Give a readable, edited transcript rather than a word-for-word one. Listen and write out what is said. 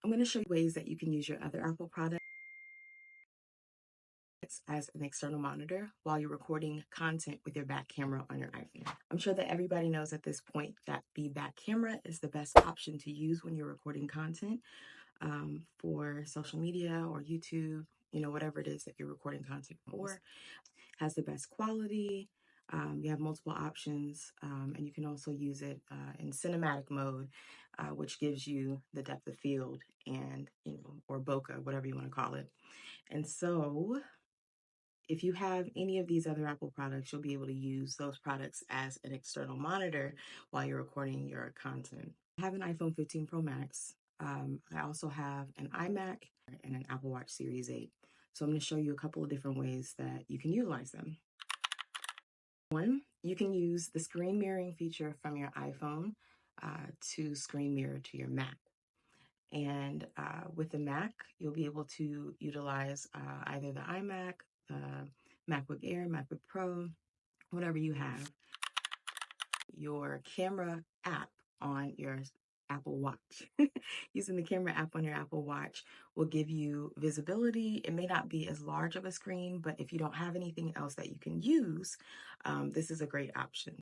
I'm going to show you ways that you can use your other Apple products as an external monitor while you're recording content with your back camera on your iPhone. I'm sure that everybody knows at this point that the back camera is the best option to use when you're recording content for social media or YouTube, whatever it is that you're recording content for. Has the best quality. You have multiple options, and you can also use it in cinematic mode, which gives you the depth of field and, or bokeh, whatever you want to call it. And so if you have any of these other Apple products, you'll be able to use those products as an external monitor while you're recording your content. I have an iPhone 15 Pro Max. I also have an iMac and an Apple Watch Series 8. So I'm going to show you a couple of different ways that you can utilize them. One, you can use the screen mirroring feature from your iPhone to screen mirror to your Mac. And with the Mac, you'll be able to utilize either the iMac, the MacBook Air, MacBook Pro, whatever you have. Your camera app on your Apple Watch. Using the camera app on your Apple Watch will give you visibility. It may not be as large of a screen, but if you don't have anything else that you can use, this is a great option.